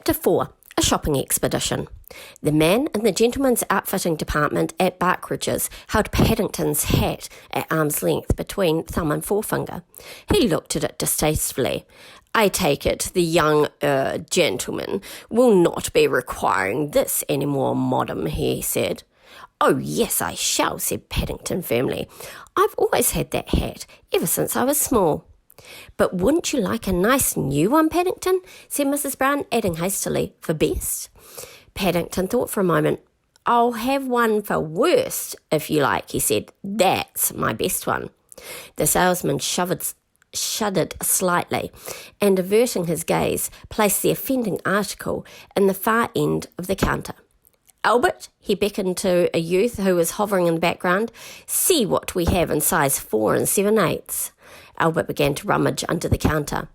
Chapter 4, A Shopping Expedition. The man in the gentleman's outfitting department at Barkridge's held Paddington's hat at arm's length between thumb and forefinger. He looked at it distastefully. I take it the young gentleman will not be requiring this any more, madam, he said. Oh, yes, I shall, said Paddington firmly. I've always had that hat, ever since I was small. But wouldn't you like a nice new one, Paddington? Said Mrs. Brown, adding hastily, for best. Paddington thought for a moment. I'll have one for worst, if you like, he said. That's my best one. The salesman shuddered slightly, and averting his gaze, placed the offending article in the far end of the counter. Albert, he beckoned to a youth who was hovering in the background, see what we have in size 4 7/8. Albert began to rummage under the counter.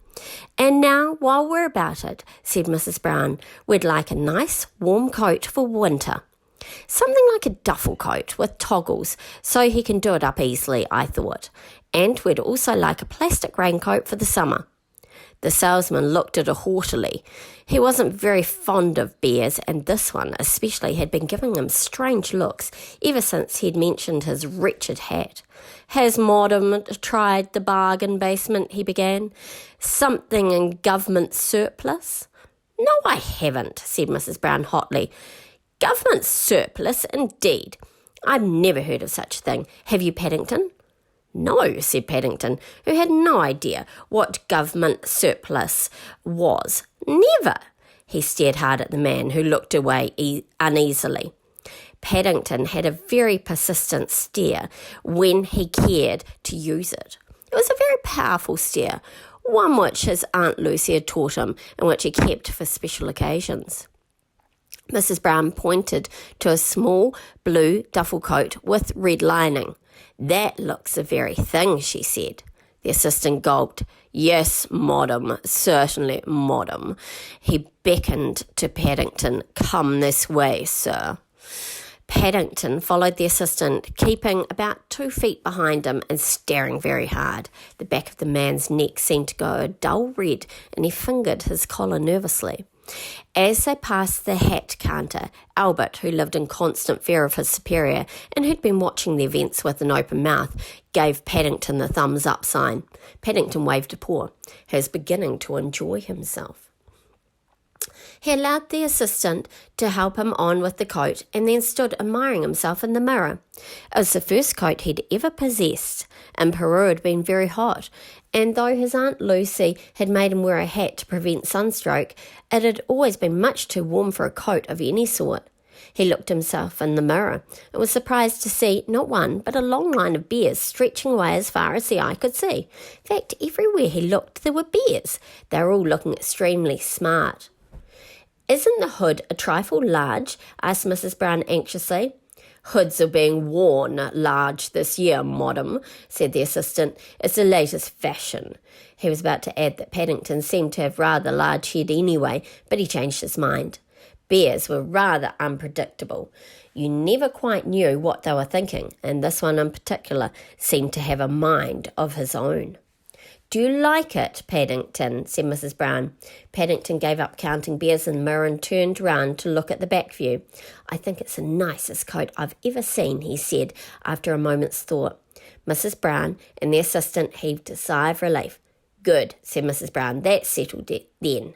And now, while we're about it, said Mrs. Brown, we'd like a nice warm coat for winter. Something like a duffel coat with toggles, so he can do it up easily, I thought. And we'd also like a plastic raincoat for the summer. The salesman looked at her haughtily. He wasn't very fond of bears, and this one especially had been giving him strange looks ever since he'd mentioned his wretched hat. Has Madam tried the bargain basement, he began. Something in government surplus? No, I haven't, said Mrs. Brown hotly. Government surplus, indeed. I've never heard of such a thing. Have you, Paddington? No, said Paddington, who had no idea what government surplus was. Never. He stared hard at the man, who looked away uneasily. Paddington had a very persistent stare when he cared to use it. It was a very powerful stare, one which his Aunt Lucy had taught him and which he kept for special occasions. Mrs. Brown pointed to a small blue duffel coat with red lining. That looks the very thing, she said. The assistant gulped. Yes, madam, certainly, madam. He beckoned to Paddington. Come this way, sir. Paddington followed the assistant, keeping about 2 feet behind him and staring very hard. The back of the man's neck seemed to go a dull red, and he fingered his collar nervously. As they passed the hat counter, Albert, who lived in constant fear of his superior and who'd been watching the events with an open mouth, gave Paddington the thumbs-up sign. Paddington waved a paw. He was beginning to enjoy himself. He allowed the assistant to help him on with the coat and then stood admiring himself in the mirror. It was the first coat he'd ever possessed, and Peru had been very hot, and though his Aunt Lucy had made him wear a hat to prevent sunstroke, it had always been much too warm for a coat of any sort. He looked himself in the mirror and was surprised to see not one but a long line of bears stretching away as far as the eye could see. In fact, everywhere he looked there were bears. They were all looking extremely smart. Isn't the hood a trifle large? Asked Mrs. Brown anxiously. Hoods are being worn large this year, madam, said the assistant. It's the latest fashion. He was about to add that Paddington seemed to have rather large head anyway, but he changed his mind. Bears were rather unpredictable. You never quite knew what they were thinking, and this one in particular seemed to have a mind of his own. Do you like it, Paddington? Said Mrs. Brown. Paddington gave up counting bears in the mirror and turned round to look at the back view. I think it's the nicest coat I've ever seen, he said after a moment's thought. Mrs. Brown and the assistant heaved a sigh of relief. Good, said Mrs. Brown. That's settled then.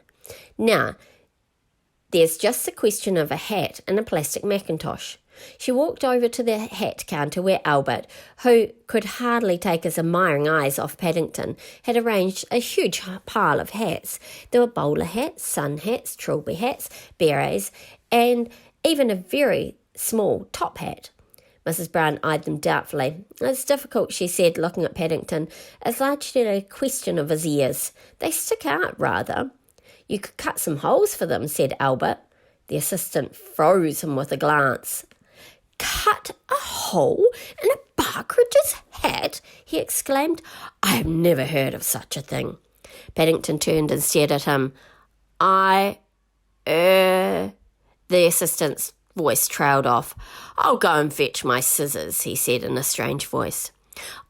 Now, there's just the question of a hat and a plastic mackintosh. She walked over to the hat counter where Albert, who could hardly take his admiring eyes off Paddington, had arranged a huge pile of hats. There were bowler hats, sun hats, trilby hats, berets, and even a very small top hat. Mrs. Brown eyed them doubtfully. It's difficult, she said, looking at Paddington. It's largely a question of his ears. They stick out rather. You could cut some holes for them, said Albert. The assistant froze him with a glance. Cut a hole in a Barkridge's hat? He exclaimed. I have never heard of such a thing. Paddington turned and stared at him. The assistant's voice trailed off. I'll go and fetch my scissors, he said in a strange voice.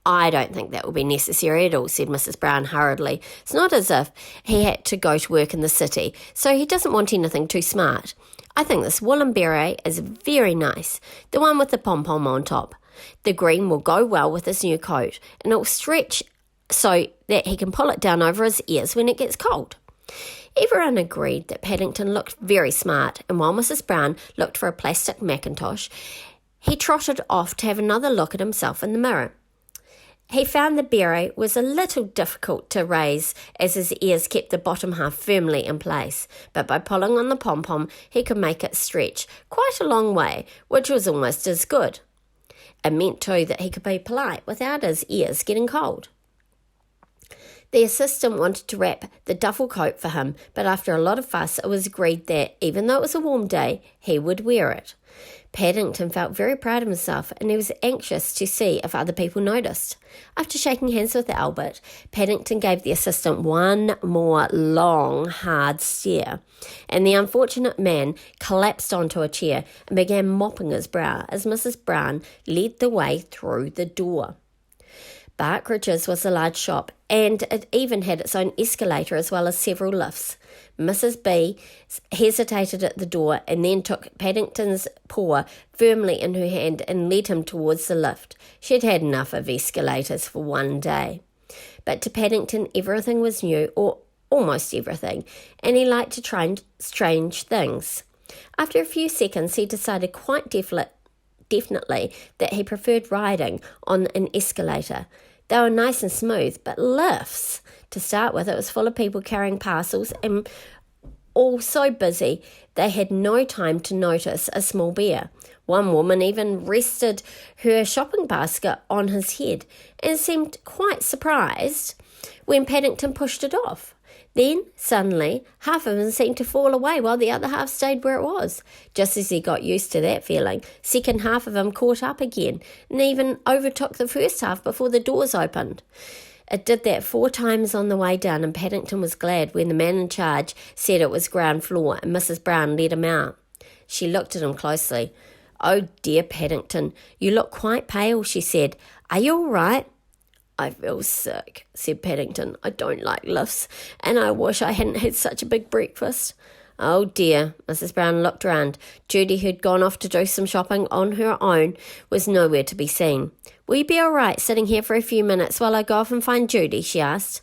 "I don't think that will be necessary at all," said Mrs. Brown hurriedly. "It's not as if he had to go to work in the city, so he doesn't want anything too smart. I think this woolen beret is very nice, the one with the pom-pom on top. The green will go well with his new coat, and it will stretch so that he can pull it down over his ears when it gets cold." Everyone agreed that Paddington looked very smart, and while Mrs. Brown looked for a plastic mackintosh, he trotted off to have another look at himself in the mirror. He found the beret was a little difficult to raise as his ears kept the bottom half firmly in place, but by pulling on the pom-pom he could make it stretch quite a long way, which was almost as good. It meant too that he could be polite without his ears getting cold. The assistant wanted to wrap the duffel coat for him, but after a lot of fuss it was agreed that, even though it was a warm day, he would wear it. Paddington felt very proud of himself, and he was anxious to see if other people noticed. After shaking hands with Albert, Paddington gave the assistant one more long, hard stare, and the unfortunate man collapsed onto a chair and began mopping his brow as Mrs. Brown led the way through the door. Barkridge's was a large shop, and it even had its own escalator as well as several lifts. Mrs. B hesitated at the door and then took Paddington's paw firmly in her hand and led him towards the lift. She'd had enough of escalators for one day. But to Paddington everything was new, or almost everything, and he liked to try strange things. After a few seconds he decided quite definitely that he preferred riding on an escalator. They were nice and smooth, but lifts, to start with, it was full of people carrying parcels and all so busy they had no time to notice a small bear. One woman even rested her shopping basket on his head and seemed quite surprised when Paddington pushed it off. Then, suddenly, half of him seemed to fall away while the other half stayed where it was. Just as he got used to that feeling, second half of him caught up again and even overtook the first half before the doors opened. It did that 4 times on the way down, and Paddington was glad when the man in charge said it was ground floor and Mrs. Brown let him out. She looked at him closely. "Oh dear, Paddington, you look quite pale," she said. "Are you all right?" "I feel sick," said Paddington. "I don't like lifts, and I wish I hadn't had such a big breakfast." "Oh dear." Mrs. Brown looked round. Judy, who'd gone off to do some shopping on her own, was nowhere to be seen. "Will you be all right sitting here for a few minutes while I go off and find Judy?" she asked.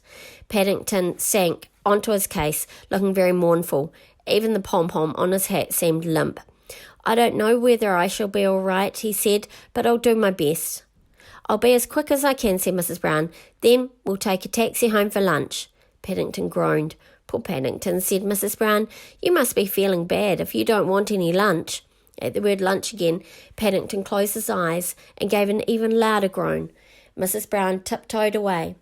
Paddington sank onto his case, looking very mournful. Even the pom-pom on his hat seemed limp. "I don't know whether I shall be all right," he said, "but I'll do my best." "I'll be as quick as I can," said Mrs. Brown. "Then we'll take a taxi home for lunch." Paddington groaned. "Poor Paddington," said Mrs. Brown. "You must be feeling bad if you don't want any lunch." At the word lunch again, Paddington closed his eyes and gave an even louder groan. Mrs. Brown tiptoed away.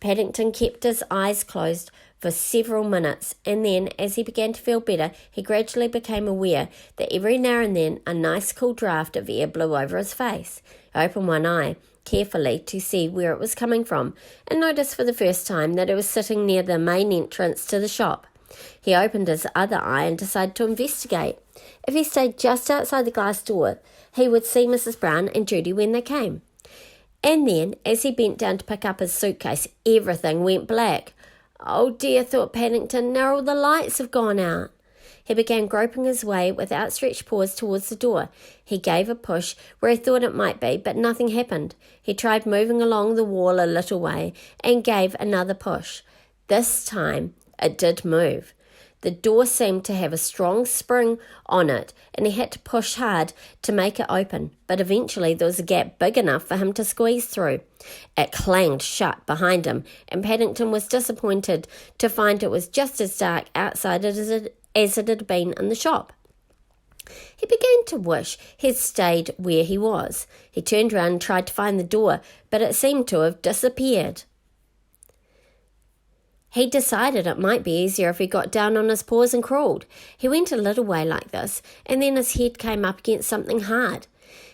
Paddington kept his eyes closed for several minutes, and then, as he began to feel better, he gradually became aware that every now and then a nice cool draught of air blew over his face. He opened one eye carefully to see where it was coming from, and noticed for the first time that it was sitting near the main entrance to the shop. He opened his other eye and decided to investigate. If he stayed just outside the glass door, he would see Mrs. Brown and Judy when they came. And then, as he bent down to pick up his suitcase, everything went black. "Oh dear," thought Paddington, "now all the lights have gone out." He began groping his way with outstretched paws towards the door. He gave a push where he thought it might be, but nothing happened. He tried moving along the wall a little way and gave another push. This time it did move. The door seemed to have a strong spring on it, and he had to push hard to make it open, but eventually there was a gap big enough for him to squeeze through. It clanged shut behind him, and Paddington was disappointed to find it was just as dark outside as it had been in the shop. He began to wish he'd stayed where he was. He turned round and tried to find the door, but it seemed to have disappeared. He decided it might be easier if he got down on his paws and crawled. He went a little way like this, and then his head came up against something hard.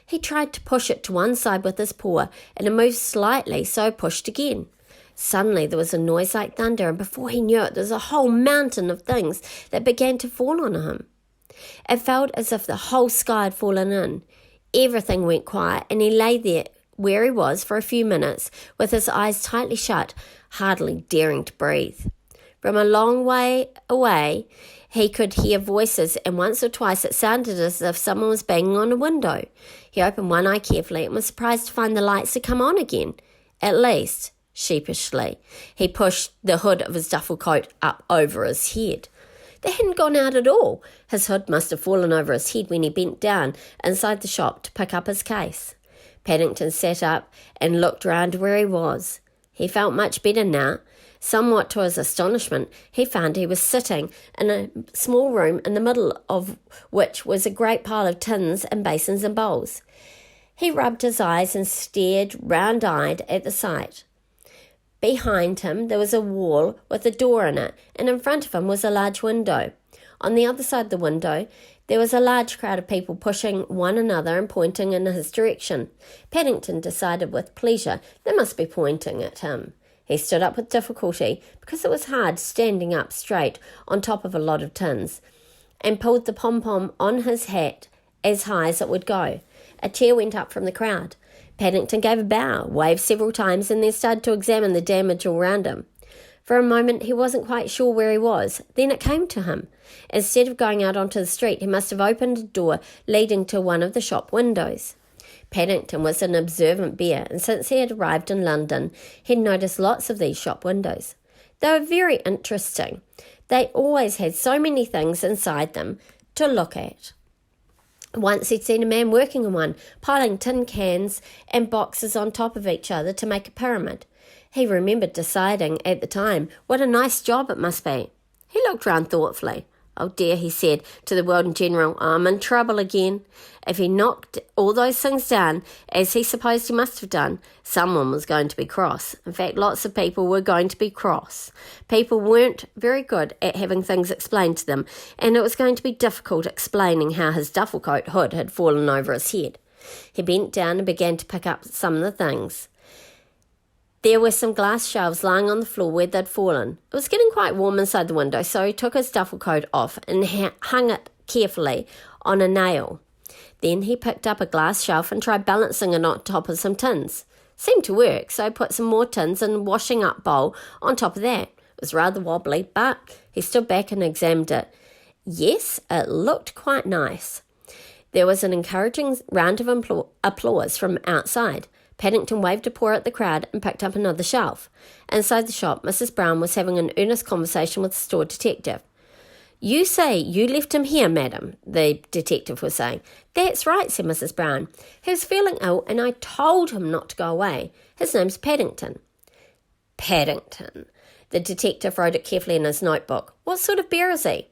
He tried to push it to one side with his paw, and it moved slightly, so pushed again. Suddenly there was a noise like thunder, and before he knew it, there was a whole mountain of things that began to fall on him. It felt as if the whole sky had fallen in. Everything went quiet, and he lay there where he was for a few minutes with his eyes tightly shut, hardly daring to breathe. From a long way away, he could hear voices, and once or twice it sounded as if someone was banging on a window. He opened one eye carefully and was surprised to find the lights had come on again. At least, sheepishly, he pushed the hood of his duffel coat up over his head. They hadn't gone out at all. His hood must have fallen over his head when he bent down inside the shop to pick up his case. Paddington sat up and looked round where he was. He felt much better now. Somewhat to his astonishment, he found he was sitting in a small room in the middle of which was a great pile of tins and basins and bowls. He rubbed his eyes and stared round-eyed at the sight. Behind him there was a wall with a door in it, and in front of him was a large window. On the other side of the window there was a large crowd of people pushing one another and pointing in his direction. Paddington decided with pleasure they must be pointing at him. He stood up with difficulty, because it was hard standing up straight on top of a lot of tins, and pulled the pom-pom on his hat as high as it would go. A cheer went up from the crowd. Paddington gave a bow, waved several times, and then started to examine the damage all round him. For a moment he wasn't quite sure where he was. Then it came to him. Instead of going out onto the street, he must have opened a door leading to one of the shop windows. Paddington was an observant bear, and since he had arrived in London, he'd noticed lots of these shop windows. They were very interesting. They always had so many things inside them to look at. Once he'd seen a man working in one, piling tin cans and boxes on top of each other to make a pyramid. He remembered deciding at the time what a nice job it must be. He looked round thoughtfully. "Oh dear," he said to the world in general, "I'm in trouble again." If he knocked all those things down, as he supposed he must have done, someone was going to be cross. In fact, lots of people were going to be cross. People weren't very good at having things explained to them, and it was going to be difficult explaining how his duffel coat hood had fallen over his head. He bent down and began to pick up some of the things. There were some glass shelves lying on the floor where they'd fallen. It was getting quite warm inside the window, so he took his duffel coat off and hung it carefully on a nail. Then he picked up a glass shelf and tried balancing it on top of some tins. Seemed to work, so he put some more tins and a washing up bowl on top of that. It was rather wobbly, but he stood back and examined it. Yes, it looked quite nice. There was an encouraging round of applause from outside. Paddington waved a paw at the crowd and picked up another shelf. Inside the shop, Mrs. Brown was having an earnest conversation with the store detective. "You say you left him here, madam," the detective was saying. "That's right," said Mrs. Brown. "He was feeling ill, and I told him not to go away. His name's Paddington." Paddington. The detective wrote it carefully in his notebook. "What sort of bear is he?"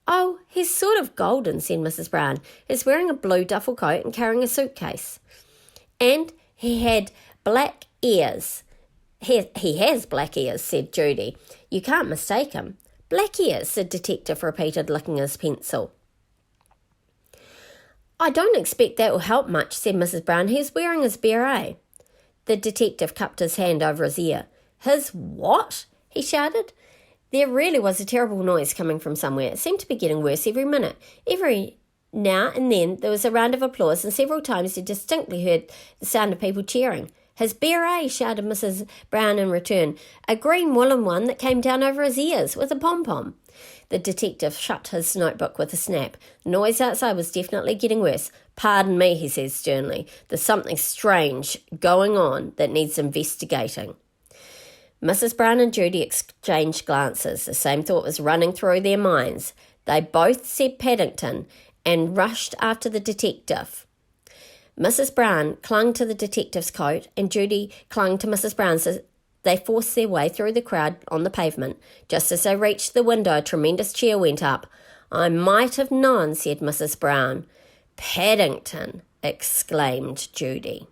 "Oh, he's sort of golden," said Mrs. Brown. "He's wearing a blue duffel coat and carrying a suitcase. And he had black ears." He has black ears," said Judy. "You can't mistake him." "Black ears," the detective repeated, licking his pencil. "I don't expect that will help much," said Mrs. Brown. "He's wearing his beret." The detective cupped his hand over his ear. "His what?" he shouted. There really was a terrible noise coming from somewhere. It seemed to be getting worse every minute. Every now and then there was a round of applause, and several times he distinctly heard the sound of people cheering. "His beret," shouted Mrs. Brown in return. "A green woolen one that came down over his ears with a pom-pom." The detective shut his notebook with a snap. The noise outside was definitely getting worse. "Pardon me," he said sternly. "There's something strange going on that needs investigating." Mrs. Brown and Judy exchanged glances. The same thought was running through their minds. They both said Paddington and rushed after the detective. Mrs. Brown clung to the detective's coat, and Judy clung to Mrs. Brown's. They forced their way through the crowd on the pavement. Just as they reached the window, a tremendous cheer went up. "I might have known," said Mrs. Brown. "Paddington!" exclaimed Judy.